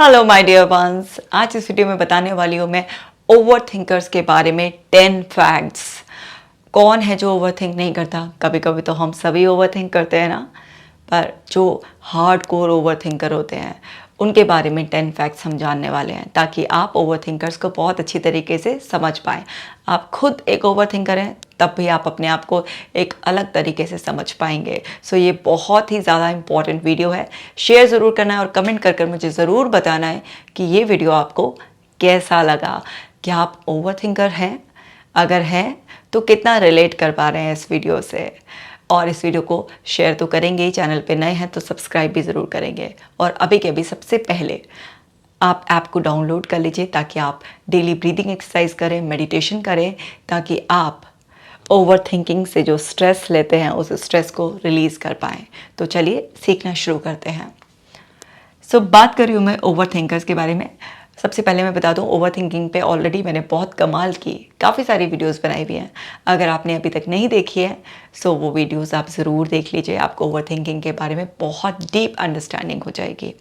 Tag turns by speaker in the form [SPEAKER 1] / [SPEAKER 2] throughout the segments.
[SPEAKER 1] Hello my dear ones, आज इस video में बताने वाली हूँ मैं ओवर थिंकर्स के बारे में 10 फैक्ट्स। कौन है जो ओवर थिंक नहीं करता? कभी कभी तो हम सभी ओवर थिंक करते हैं ना, पर जो हार्ड कोर ओवर थिंकर होते हैं उनके बारे में 10 फैक्ट्स हम जानने वाले हैं, ताकि आप ओवर थिंकर्स को बहुत अच्छी तरीके से समझ पाएँ। आप खुद एक ओवर थिंकर हैं तब भी आप अपने आप को एक अलग तरीके से समझ पाएंगे। सो ये बहुत ही ज़्यादा इम्पॉर्टेंट वीडियो है। शेयर ज़रूर करना है और कमेंट कर कर मुझे ज़रूर बताना है कि ये वीडियो आपको कैसा लगा। क्या आप ओवर थिंकर हैं? अगर हैं तो कितना रिलेट कर पा रहे हैं इस वीडियो से? और इस वीडियो को शेयर तो करेंगे ही, चैनल पे नए हैं तो सब्सक्राइब भी ज़रूर करेंगे। और अभी के अभी सबसे पहले आप ऐप को डाउनलोड कर लीजिए ताकि आप डेली ब्रीदिंग एक्सरसाइज करें, मेडिटेशन करें, ताकि आप ओवर थिंकिंग से जो स्ट्रेस लेते हैं उस स्ट्रेस को रिलीज़ कर पाएँ। तो चलिए सीखना शुरू करते हैं। बात कर रही हूँ मैं ओवर थिंकर्स के बारे में। सबसे पहले मैं बता दूँ, ओवर थिंकिंग पे ऑलरेडी मैंने बहुत कमाल की काफ़ी सारी वीडियोस बनाई हुई हैं। अगर आपने अभी तक नहीं देखी है सो वो वीडियोस आप ज़रूर देख लीजिए। आपको ओवर थिंकिंग के बारे में बहुत डीप अंडरस्टैंडिंग हो जाएगी।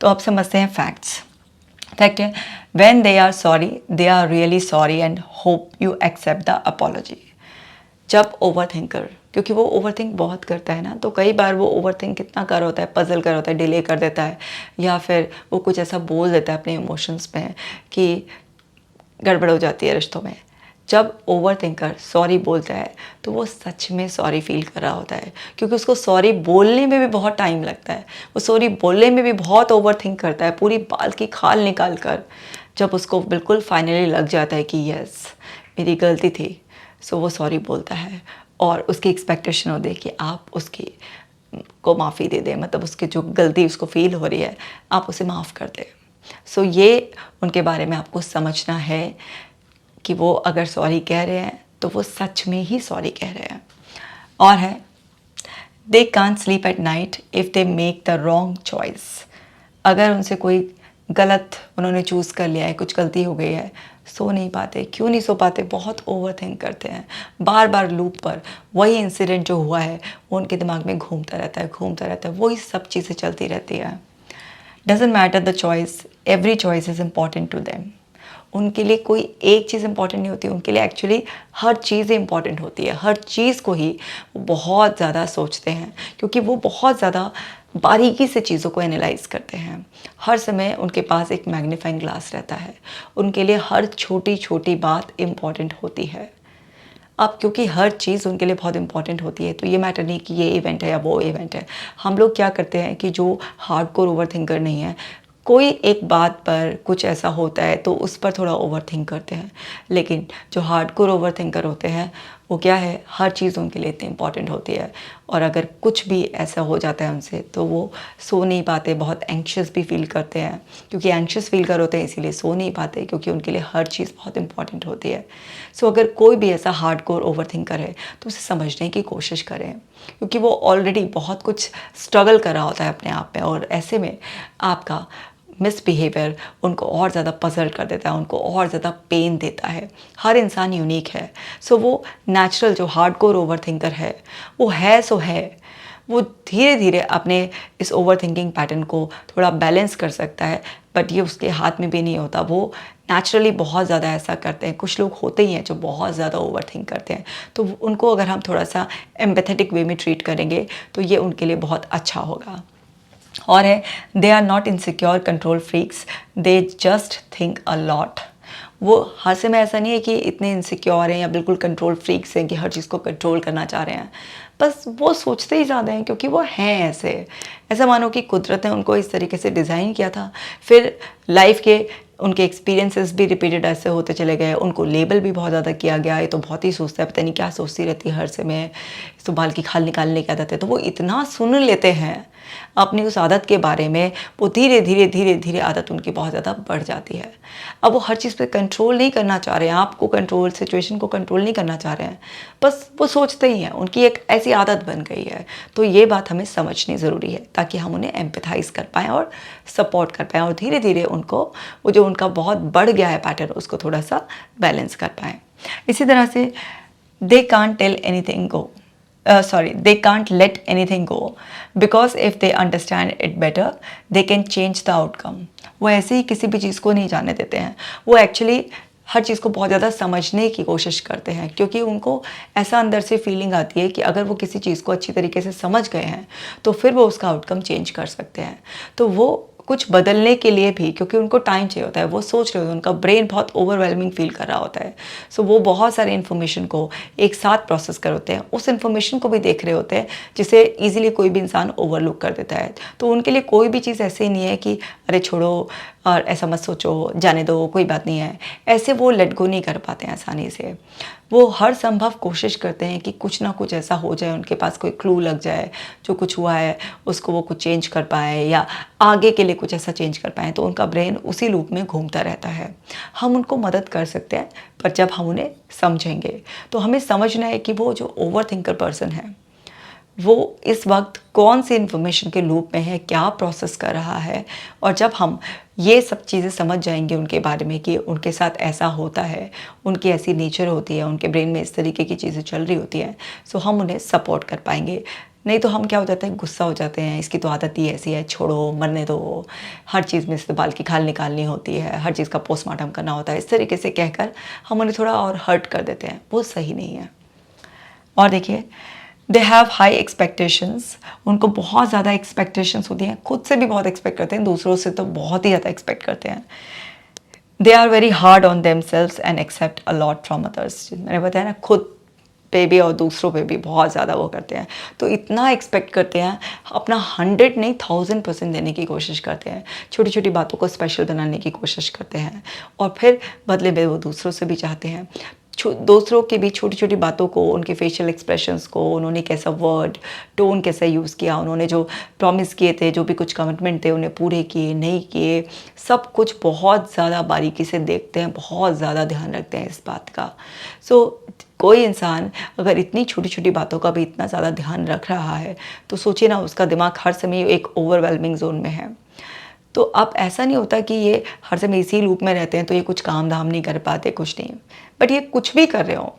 [SPEAKER 1] तो अब समझते हैं फैक्ट्स। फैक्ट है, when they are sorry they are really sorry and hope you accept the apology. जब ओवर थिंकर, क्योंकि वो ओवर थिंक बहुत करता है ना, तो कई बार वो ओवर थिंक कितना कर होता है, पजल कर होता है, डिले कर देता है, या फिर वो कुछ ऐसा बोल देता है अपने इमोशंस में कि गड़बड़ हो जाती है रिश्तों में। जब ओवर थिंकर सॉरी बोलता है तो वो सच में सॉरी फील कर रहा होता है, क्योंकि उसको सॉरी बोलने में भी बहुत टाइम लगता है। वो सॉरी बोलने में भी बहुत ओवर थिंक करता है, पूरी बाल की खाल निकाल कर। जब उसको बिल्कुल फाइनली लग जाता है कि यस मेरी गलती थी, सो वो सॉरी बोलता है और उसकी एक्सपेक्टेशन होती है कि आप उसकी को माफ़ी दे दें, मतलब उसकी जो गलती उसको फील हो रही है आप उसे माफ़ कर दें। सो ये उनके बारे में आपको समझना है कि वो अगर सॉरी कह रहे हैं तो वो सच में ही सॉरी कह रहे हैं। और है, they can't sleep at night if they make the wrong choice. अगर उनसे कोई गलत उन्होंने चूज़ कर लिया है, कुछ गलती हो गई है, सो नहीं पाते। क्यों नहीं सो पाते? बहुत ओवर थिंक करते हैं, बार बार लूप पर वही इंसिडेंट जो हुआ है वो उनके दिमाग में घूमता रहता है, घूमता रहता है, वही सब चीज़ें चलती रहती है। Doesn't matter the choice, every choice is important to them. उनके लिए कोई एक चीज़ इंपॉर्टेंट नहीं होती, उनके लिए एक्चुअली हर चीज़ इंपॉर्टेंट होती है। हर चीज़ को ही वो बहुत ज़्यादा सोचते हैं, क्योंकि वो बहुत ज़्यादा बारीकी से चीज़ों को एनालाइज करते हैं। हर समय उनके पास एक मैग्नीफाइंग ग्लास रहता है। उनके लिए हर छोटी छोटी बात इम्पॉर्टेंट होती है। अब क्योंकि हर चीज़ उनके लिए बहुत इंपॉर्टेंट होती है तो ये मैटर नहीं कि ये इवेंट है या वो इवेंट है। हम लोग क्या करते हैं कि जो हार्डकोर ओवर थिंकर नहीं है, कोई एक बात पर कुछ ऐसा होता है तो उस पर थोड़ा ओवर थिंक करते हैं। लेकिन जो हार्डकोर ओवर थिंकर होते हैं वो क्या है, हर चीज़ उनके लिए इतनी इंपॉर्टेंट होती है। और अगर कुछ भी ऐसा हो जाता है उनसे तो वो सो नहीं पाते, बहुत एंक्शस भी फील करते हैं। क्योंकि एंक्शस फील कर होते हैं इसीलिए सो नहीं पाते, क्योंकि उनके लिए हर चीज़ बहुत इंपॉर्टेंट होती है। सो अगर कोई भी ऐसा हार्डकोर ओवर थिंकर है तो उसे समझने की कोशिश करें, क्योंकि वो ऑलरेडी बहुत कुछ स्ट्रगल कर रहा होता है अपने आप में, और ऐसे में आपका मिसबिहेवियर उनको और ज़्यादा पजल कर देता है, उनको और ज़्यादा पेन देता है। हर इंसान यूनिक है। सो वो नेचुरल जो हार्डकोर ओवर थिंकर है वो है सो है। वो धीरे धीरे अपने इस ओवर थिंकिंग पैटर्न को थोड़ा बैलेंस कर सकता है, बट ये उसके हाथ में भी नहीं होता। वो नेचुरली बहुत ज़्यादा ऐसा करते हैं। कुछ लोग होते ही हैं जो बहुत ज़्यादा ओवर थिंक करते हैं, तो उनको अगर हम थोड़ा सा एम्पैथेटिक वे में ट्रीट करेंगे तो ये उनके लिए बहुत अच्छा होगा। और है, they are not insecure control freaks, they just think a lot. वो हर समय ऐसा नहीं है कि इतने इनसिक्योर हैं या बिल्कुल कंट्रोल फ्रीक्स हैं कि हर चीज़ को कंट्रोल करना चाह रहे हैं, बस वो सोचते ही ज़्यादा हैं, क्योंकि वो हैं ऐसे। ऐसा मानो कि कुदरत ने उनको इस तरीके से डिज़ाइन किया था, फिर लाइफ के उनके एक्सपीरियंसेस भी रिपीटेड ऐसे होते चले गए, उनको लेबल भी बहुत ज़्यादा किया गया। ये तो बहुत ही सोचता है, पता नहीं क्या सोचती रहती है हर समय, तो बाल की खाल निकालने की आदत है। तो वो इतना सुन लेते हैं अपनी उस आदत के बारे में, वो धीरे धीरे धीरे धीरे आदत उनकी बहुत ज़्यादा बढ़ जाती है। अब वो हर चीज़ पे कंट्रोल नहीं करना चाह रहे हैं, आपको कंट्रोल, सिचुएशन को कंट्रोल नहीं करना चाह रहे हैं, बस वो सोचते ही हैं। उनकी एक ऐसी आदत बन गई है। तो ये बात हमें समझनी ज़रूरी है ताकि हम उन्हें एम्पैथाइज़ कर पाएँ और सपोर्ट कर पाएँ, और धीरे धीरे उनको वो जो उनका बहुत बढ़ गया है पैटर्न उसको थोड़ा सा बैलेंस कर पाएँ। इसी तरह से दे कांट टेल anything go, they can't let anything go because if they understand it better they can change the outcome. वो ऐसे ही किसी भी चीज़ को नहीं जाने देते हैं, वो एक्चुअली हर चीज़ को बहुत ज़्यादा समझने की कोशिश करते हैं, क्योंकि उनको ऐसा अंदर से फीलिंग आती है कि अगर वो किसी चीज़ को अच्छी तरीके से समझ गए हैं तो फिर वो उसका आउटकम चेंज कर सकते हैं. तो वो कुछ बदलने के लिए भी, क्योंकि उनको टाइम चाहिए होता है, वो सोच रहे होते हैं, उनका ब्रेन बहुत ओवरवेलमिंग फील कर रहा होता है. सो वो बहुत सारे इन्फॉर्मेशन को एक साथ प्रोसेस कर होते हैं, उस इन्फॉर्मेशन को भी देख रहे होते हैं जिसे ईजिली कोई भी इंसान ओवरलुक कर देता है. तो उनके लिए कोई भी चीज़ ऐसे नहीं है कि अरे छोड़ो और ऐसा मत सोचो, जाने दो, कोई बात नहीं है, ऐसे वो लेट गो नहीं कर पाते हैं आसानी से. वो हर संभव कोशिश करते हैं कि कुछ ना कुछ ऐसा हो जाए, उनके पास कोई क्लू लग जाए, जो कुछ हुआ है उसको वो कुछ चेंज कर पाए या आगे के लिए कुछ ऐसा चेंज कर पाएँ. तो उनका ब्रेन उसी लूप में घूमता रहता है. हम उनको मदद कर सकते हैं, पर जब हम उन्हें समझेंगे. तो हमें समझना है कि वो जो ओवर थिंकर पर्सन है वो इस वक्त कौन सी इन्फॉर्मेशन के लूप में है, क्या प्रोसेस कर रहा है. और जब हम ये सब चीज़ें समझ जाएंगे उनके बारे में कि उनके साथ ऐसा होता है, उनकी ऐसी नेचर होती है, उनके ब्रेन में इस तरीके की चीज़ें चल रही होती हैं, सो हम उन्हें सपोर्ट कर पाएंगे. नहीं तो हम क्या हो जाता है, गुस्सा हो जाते हैं, इसकी तो आदत ही ऐसी है, छोड़ो, मरने दो, हर चीज़ में से बाल की खाल निकालनी होती है, हर चीज़ का पोस्टमार्टम करना होता है, इस तरीके से कहकर हम उन्हें थोड़ा और हर्ट कर देते हैं. वो सही नहीं है. और देखिए, दे हैव हाई एक्सपेक्टेशंस. उनको बहुत ज़्यादा एक्सपेक्टेशंस होती हैं, खुद से भी बहुत एक्सपेक्ट करते हैं, दूसरों से तो बहुत ही ज़्यादा एक्सपेक्ट करते हैं. They are very hard on themselves and accept a lot from others. मैंने बताया ना, खुद पे भी और दूसरों पे भी बहुत ज़्यादा वो करते हैं. तो इतना एक्सपेक्ट करते हैं, अपना 100 नहीं 1000% देने की कोशिश करते हैं, छोटी छोटी बातों को स्पेशल बनाने की कोशिश करते हैं, और फिर बदले में वो दूसरों से भी चाहते हैं. दूसरों की भी छोटी छोटी बातों को, उनके फेशियल एक्सप्रेशंस को, उन्होंने कैसा वर्ड टोन कैसा यूज़ किया, उन्होंने जो प्रॉमिस किए थे, जो भी कुछ कमिटमेंट थे, उन्हें पूरे किए नहीं किए, सब कुछ बहुत ज़्यादा बारीकी से देखते हैं, बहुत ज़्यादा ध्यान रखते हैं इस बात का. सो कोई इंसान अगर इतनी छोटी छोटी बातों का भी इतना ज़्यादा ध्यान रख रहा है तो सोचिए ना, उसका दिमाग हर समय एक ओवरवेलमिंग जोन में है. तो अब ऐसा नहीं होता कि ये हर समय इसी लूप में रहते हैं तो ये कुछ काम धाम नहीं कर पाते, कुछ नहीं. बट ये कुछ भी कर रहे हो,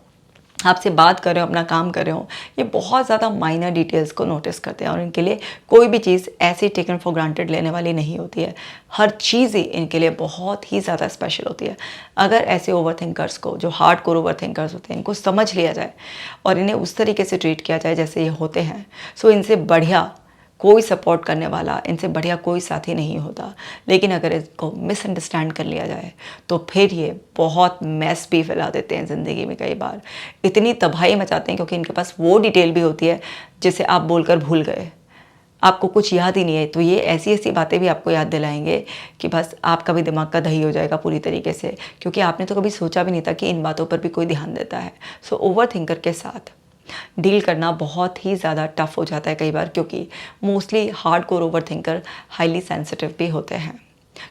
[SPEAKER 1] आपसे बात कर रहे हो, अपना काम कर रहे हो, ये बहुत ज़्यादा माइनर डिटेल्स को नोटिस करते हैं, और इनके लिए कोई भी चीज़ ऐसी टेकन फॉर ग्रांटेड लेने वाली नहीं होती है. हर चीज़ ही इनके लिए बहुत ही ज़्यादा स्पेशल होती है. अगर ऐसे ओवर थिंकर्स को, जो हार्ड कोर ओवर थिंकर्स होते हैं, इनको समझ लिया जाए और इन्हें उस तरीके से ट्रीट किया जाए जैसे ये होते हैं, सो इनसे बढ़िया कोई सपोर्ट करने वाला, इनसे बढ़िया कोई साथी नहीं होता. लेकिन अगर इसको मिसअंडरस्टैंड कर लिया जाए तो फिर ये बहुत मैस भी फैला देते हैं ज़िंदगी में. कई बार इतनी तबाही मचाते हैं क्योंकि इनके पास वो डिटेल भी होती है जिसे आप बोलकर भूल गए, आपको कुछ याद ही नहीं है. तो ये ऐसी ऐसी बातें भी आपको याद दिलाएंगे कि बस आपका भी दिमाग का दही हो जाएगा पूरी तरीके से, क्योंकि आपने तो कभी सोचा भी नहीं था कि इन बातों पर भी कोई ध्यान देता है. सो ओवर थिंकर के साथ डील करना बहुत ही ज़्यादा टफ हो जाता है कई बार, क्योंकि mostly hard core over thinker highly sensitive भी होते हैं,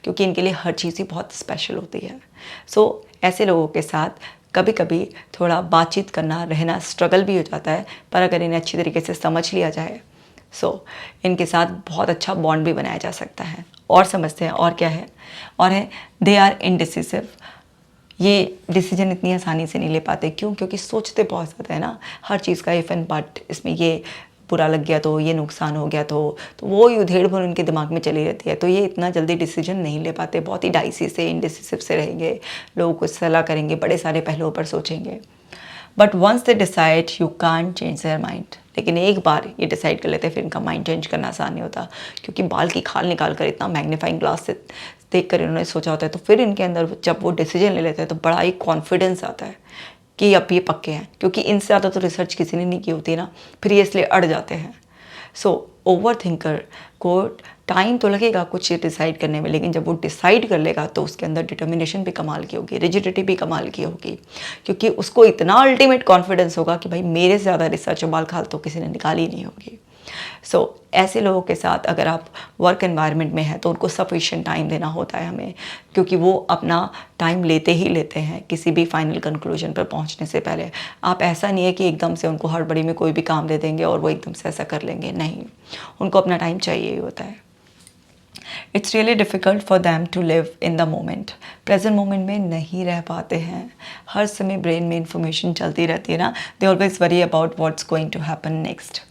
[SPEAKER 1] क्योंकि इनके लिए हर चीज़ ही बहुत स्पेशल होती है. सो ऐसे लोगों के साथ कभी कभी थोड़ा बातचीत करना, रहना स्ट्रगल भी हो जाता है, पर अगर इन्हें अच्छी तरीके से समझ लिया जाए सो इनके साथ बहुत अच्छा बॉन्ड भी बनाया जा सकता है. और समझते हैं और क्या है, और है दे आर इनडिसिसिव. ये डिसीजन इतनी आसानी से नहीं ले पाते. क्यों? क्योंकि सोचते बहुत ज़्यादा है ना, हर चीज़ का इफ़ एंड बट, इसमें ये बुरा लग गया तो, ये नुकसान हो गया तो वो उधेड़ बुन उनके दिमाग में चली रहती है. तो ये इतना जल्दी डिसीजन नहीं ले पाते, बहुत ही डाइसी से, इनडिसिसिव से रहेंगे, लोगों को सलाह करेंगे, बड़े सारे पहलुओं पर सोचेंगे. But once they decide you can't change their mind. लेकिन एक बार ये डिसाइड कर लेते हैं फिर इनका माइंड चेंज करना आसान नहीं होता, क्योंकि बाल की खाल निकाल कर इतना मैग्नीफाइंग ग्लास से देख कर इन्होंने सोचा होता है. तो फिर इनके अंदर जब वो डिसीजन ले लेते हैं तो बड़ा ही कॉन्फिडेंस आता है कि अब ये पक्के हैं, क्योंकि इनसे ज़्यादा तो रिसर्च किसी ने नहीं की होती ना, फिर ये इसलिए अड़ जाते हैं. सो ओवर थिंकर को टाइम तो लगेगा कुछ डिसाइड करने में, लेकिन जब वो डिसाइड कर लेगा तो उसके अंदर डिटर्मिनेशन भी कमाल की होगी, रिजिडिटी भी कमाल की होगी, क्योंकि उसको इतना अल्टीमेट कॉन्फिडेंस होगा कि भाई मेरे से ज़्यादा रिसर्च बाल खाल तो किसी ने निकाली ही नहीं होगी. सो ऐसे लोगों के साथ अगर आप वर्क एनवायरनमेंट में हैं तो उनको सफिशिएंट टाइम देना होता है हमें, क्योंकि वो अपना टाइम लेते ही लेते हैं किसी भी फाइनल कंक्लूजन पर पहुंचने से पहले. आप ऐसा नहीं है कि एकदम से उनको हड़बड़ी में कोई भी काम दे देंगे और वो एकदम से ऐसा कर लेंगे, नहीं, उनको अपना टाइम चाहिए ही होता है. It's really difficult for them to live in the moment. Present moment में नहीं रह पाते हैं, हर समय ब्रेन में इंफॉर्मेशन चलती रहती है ना, they always worry about what's going to happen next,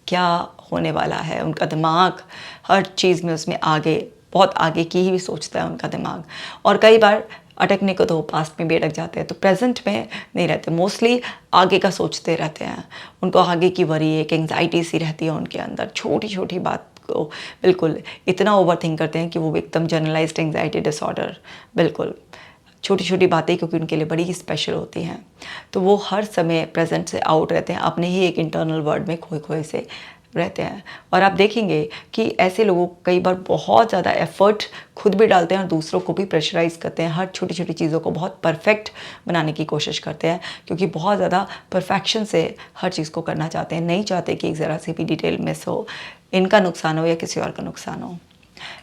[SPEAKER 1] क्या होने वाला है। उनका दिमाग हर चीज़ में उसमें आगे, बहुत आगे की ही सोचता है उनका दिमाग, और कई बार अटकने को तो पास्ट में भी अटक जाते हैं, तो प्रेजेंट में नहीं रहते, मोस्टली आगे का सोचते रहते हैं। उनको आगे की वरी, एक एंग्जाइटी सी रहती है उनके अंदर, छोटी छोटी बात को बिल्कुल इतना ओवर थिंक करते हैं कि वो एकदम जनरलाइज्ड एंग्जाइटी डिसऑर्डर, बिल्कुल छोटी छोटी बातें क्योंकि उनके लिए बड़ी ही स्पेशल होती हैं, तो वो हर समय प्रेजेंट से आउट रहते हैं, अपने ही एक इंटरनल वर्ल्ड में खोए खोए से रहते हैं। और आप देखेंगे कि ऐसे लोगों कई बार बहुत ज़्यादा एफर्ट खुद भी डालते हैं और दूसरों को भी प्रेशराइज़ करते हैं, हर छोटी छोटी चीज़ों को बहुत परफेक्ट बनाने की कोशिश करते हैं, क्योंकि बहुत ज़्यादा परफेक्शन से हर चीज़ को करना चाहते हैं, नहीं चाहते कि एक ज़रा सी भी डिटेल मिस हो, इनका नुकसान हो या किसी और का नुकसान हो।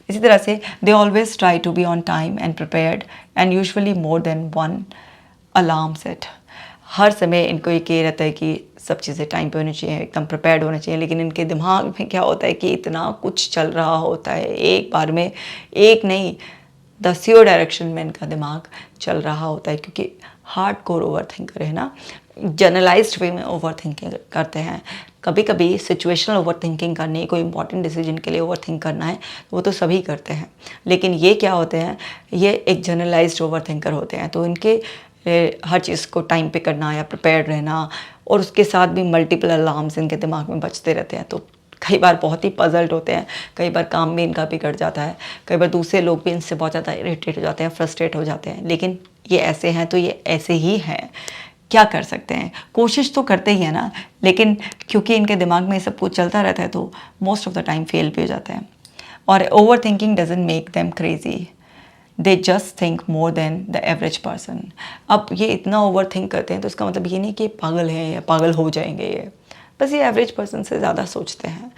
[SPEAKER 1] इसी तरह से they always try to be on time and prepared and usually more than one alarm set. हर समय इनको ये रहता है कि सब चीज़ें टाइम पे होनी चाहिए, एकदम प्रिपेयर्ड होना चाहिए, लेकिन इनके दिमाग में क्या होता है कि इतना कुछ चल रहा होता है एक बार में, एक नहीं दसियों डायरेक्शन में इनका दिमाग चल रहा होता है, क्योंकि हार्ड कोर ओवर थिंकर है ना, जनरलाइज्ड वे में ओवर थिंकिंग करते हैं। कभी कभी सिचुएशनल ओवर थिंकिंग करनी, कोई इंपॉर्टेंट डिसीजन के लिए ओवर थिंक करना है, वो तो सभी करते हैं, लेकिन ये क्या होते हैं, ये एक जनरलाइज्ड ओवर थिंकर होते हैं। तो इनके हर चीज़ को टाइम पे करना या प्रिपेयर्ड रहना, और उसके साथ भी मल्टीपल अलार्म्स इनके दिमाग में बजते रहते हैं, तो कई बार बहुत ही पजल्ड होते हैं, कई बार काम भी इनका बिगड़ जाता है, कई बार दूसरे लोग भी इनसे बहुत ज़्यादा इरिटेट हो जाते हैं, फ्रस्ट्रेट हो जाते हैं, लेकिन ये ऐसे हैं तो ये ऐसे ही हैं, क्या कर सकते हैं, कोशिश तो करते ही है ना, लेकिन क्योंकि इनके दिमाग में सब कुछ चलता रहता है तो most of the time fail भी हो जाता है। और over thinking doesn't make them crazy, they just think more than the average person. अब ये इतना ओवर थिंक करते हैं तो इसका मतलब ये नहीं कि पागल हैं या पागल हो जाएंगे, ये बस ये एवरेज पर्सन से ज़्यादा सोचते हैं,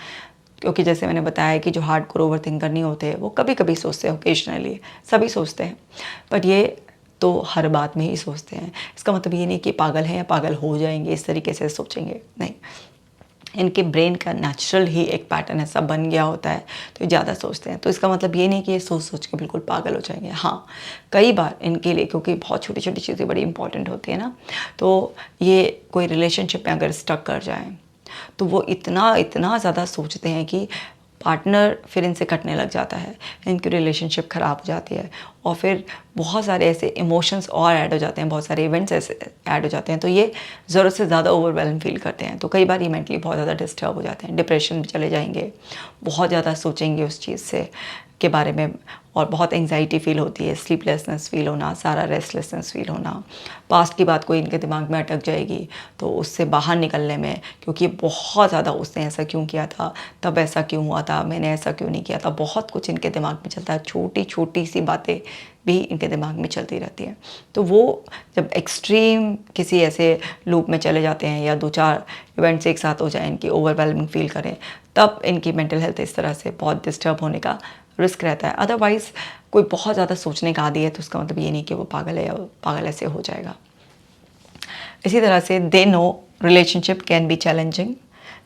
[SPEAKER 1] क्योंकि जैसे मैंने बताया कि जो हार्ड कोर ओवर थिंकर नहीं होते हैं वो कभी कभी सोचते हैं, ओकेजनली सभी सोचते हैं, बट ये तो हर बात में ही सोचते हैं। इसका मतलब ये नहीं कि पागल हैं या पागल हो जाएंगे, इस तरीके से सोचेंगे, नहीं, इनके ब्रेन का नेचुरल ही एक पैटर्न ऐसा बन गया होता है, तो ये ज़्यादा सोचते हैं। तो इसका मतलब ये नहीं कि ये सोच सोच के बिल्कुल पागल हो जाएंगे। हाँ, कई बार इनके लिए, क्योंकि बहुत छोटी छोटी चीज़ें बड़ी इंपॉर्टेंट होती है ना, तो ये कोई रिलेशनशिप में अगर स्टक कर जाए तो वो इतना इतना ज़्यादा सोचते हैं कि पार्टनर फिर इनसे कटने लग जाता है, इनकी रिलेशनशिप ख़राब हो जाती है, और फिर बहुत सारे ऐसे इमोशंस और ऐड हो जाते हैं, बहुत सारे इवेंट्स ऐसे ऐड हो जाते हैं, तो ये ज़रूरत से ज़्यादा ओवरवेलम फील करते हैं। तो कई बार ये मेंटली बहुत ज़्यादा डिस्टर्ब हो जाते हैं, डिप्रेशन में चले जाएंगे, बहुत ज़्यादा सोचेंगे उस चीज़ से के बारे में, और बहुत एंग्जाइटी फील होती है, स्लीपलेसनेस फील होना, सारा रेस्टलेसनेस फील होना, पास्ट की बात कोई इनके दिमाग में अटक जाएगी तो उससे बाहर निकलने में, क्योंकि बहुत ज़्यादा उसने ऐसा क्यों किया था, तब ऐसा क्यों हुआ था, मैंने ऐसा क्यों नहीं किया था, बहुत कुछ इनके दिमाग में चलता है, छोटी छोटी सी बातें भी इनके दिमाग में चलती रहती हैं। तो वो जब एक्सट्रीम किसी ऐसे लूप में चले जाते हैं या 2-4 इवेंट्स एक साथ हो जाए, इनकी ओवरवेलमिंग फील करें, तब इनकी मेंटल हेल्थ इस तरह से बहुत डिस्टर्ब होने का रिस्क रहता है। अदरवाइज़ कोई बहुत ज़्यादा सोचने का आदी है तो उसका मतलब ये नहीं कि वो पागल है या पागल ऐसे हो जाएगा। इसी तरह से they know relationship can be challenging,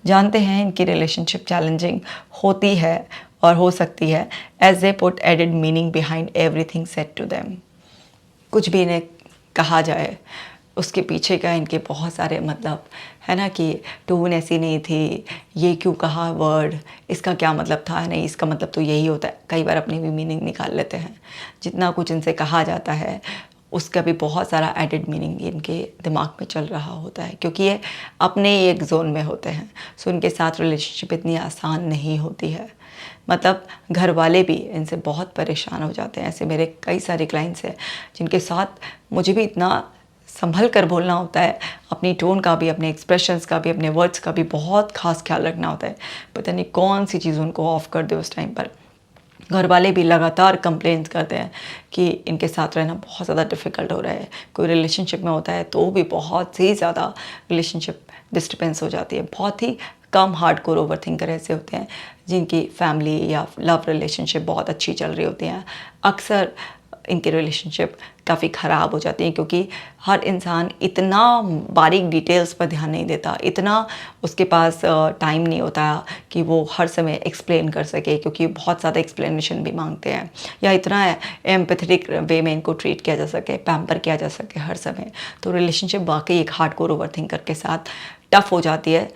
[SPEAKER 1] जानते हैं इनकी रिलेशनशिप चैलेंजिंग होती है और हो सकती है, as they put added meaning behind everything said to them. कुछ भी इन्हें कहा जाए उसके पीछे का इनके बहुत सारे मतलब है ना, कि टोन ऐसी नहीं थी, ये क्यों कहा वर्ड, इसका क्या मतलब था, नहीं इसका मतलब तो यही होता है, कई बार अपनी भी मीनिंग निकाल लेते हैं। जितना कुछ इनसे कहा जाता है उसका भी बहुत सारा एडेड मीनिंग इनके दिमाग में चल रहा होता है, क्योंकि ये अपने ही एक जोन में होते हैं, सो इनके साथ रिलेशनशिप इतनी आसान नहीं होती है। मतलब घर वाले भी इनसे बहुत परेशान हो जाते हैं। ऐसे मेरे कई सारे क्लाइंट्स हैं जिनके साथ मुझे भी इतना संभल कर बोलना होता है, अपनी टोन का भी, अपने एक्सप्रेशंस का भी, अपने वर्ड्स का भी बहुत खास ख्याल रखना होता है। पता नहीं कौन सी चीज़ उनको ऑफ कर दे उस टाइम पर। घर वाले भी लगातार कंप्लेंट्स करते हैं कि इनके साथ रहना बहुत ज़्यादा डिफ़िकल्ट हो रहा है। कोई रिलेशनशिप में होता है तो भी बहुत ही ज़्यादा रिलेशनशिप डिस्टर्बेंस हो जाती है। बहुत ही कम हार्डकोर ओवरथिंकर ऐसे होते हैं जिनकी फैमिली या लव रिलेशनशिप बहुत अच्छी चल रही होती हैं। अक्सर इनके रिलेशनशिप काफ़ी ख़राब हो जाती हैं, क्योंकि हर इंसान इतना बारीक डिटेल्स पर ध्यान नहीं देता, इतना उसके पास टाइम नहीं होता कि वो हर समय एक्सप्लेन कर सके, क्योंकि बहुत ज़्यादा एक्सप्लेनेशन भी मांगते हैं, या इतना एम्पैथेटिक वे में इनको ट्रीट किया जा सके, पैम्पर किया जा सके हर समय। तो रिलेशनशिप वाकई एक हार्डकोर ओवरथिंकर के साथ टफ हो जाती है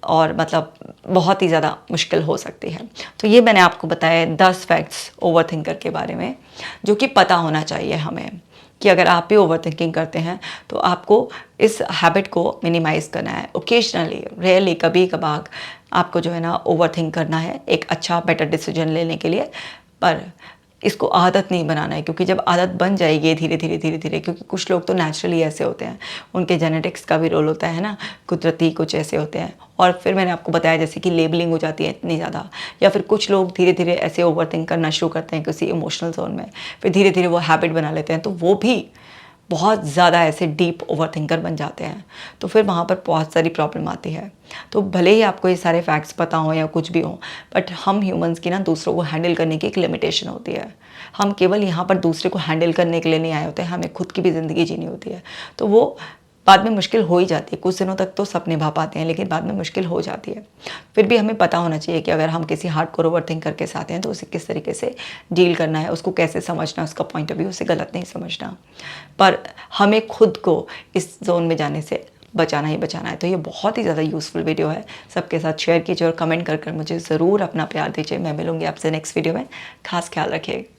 [SPEAKER 1] और मतलब बहुत ही ज़्यादा मुश्किल हो सकती है। तो ये मैंने आपको बताया 10 फैक्ट्स ओवरथिंकर के बारे में, जो कि पता होना चाहिए हमें कि अगर आप भी ओवरथिंकिंग करते हैं तो आपको इस हैबिट को मिनिमाइज़ करना है। ओकेजनली, रेयरली, कभी कभार आपको जो है ना ओवरथिंक करना है एक अच्छा बेटर डिसीजन लेने के लिए, पर इसको आदत नहीं बनाना है, क्योंकि जब आदत बन जाएगी धीरे धीरे धीरे धीरे, क्योंकि कुछ लोग तो नेचुरली ऐसे होते हैं, उनके जेनेटिक्स का भी रोल होता है ना, कुदरती कुछ ऐसे होते हैं। और फिर मैंने आपको बताया जैसे कि लेबलिंग हो जाती है इतनी ज़्यादा, या फिर कुछ लोग धीरे धीरे ऐसे ओवरथिंक करना शुरू करते हैं किसी इमोशनल जोन में, फिर धीरे धीरे वो हैबिट बना लेते हैं, तो वो भी बहुत ज़्यादा ऐसे डीप ओवरथिंकर बन जाते हैं। तो फिर वहाँ पर बहुत सारी प्रॉब्लम आती है। तो भले ही आपको ये सारे फैक्ट्स पता हो या कुछ भी हो, बट हम ह्यूमंस की ना दूसरों को हैंडल करने की एक लिमिटेशन होती है। हम केवल यहाँ पर दूसरे को हैंडल करने के लिए नहीं आए होते हैं, हमें खुद की भी ज़िंदगी जीनी होती है। तो वो बाद में मुश्किल हो ही जाती है। कुछ दिनों तक तो सब निभा पाते हैं, लेकिन बाद में मुश्किल हो जाती है। फिर भी हमें पता होना चाहिए कि अगर हम किसी हार्डकोर ओवरथिंकर के साथ हैं तो उसे किस तरीके से डील करना है, उसको कैसे समझना, उसका पॉइंट ऑफ व्यू उसे गलत नहीं समझना, पर हमें खुद को इस जोन में जाने से बचाना ही बचाना है। तो ये बहुत ही ज़्यादा यूज़फुल वीडियो है, सबके साथ शेयर कीजिए और कमेंट कर मुझे ज़रूर अपना प्यार दीजिए। मैं मिलूँगी आपसे नेक्स्ट वीडियो में। खास ख्याल रखिएगा।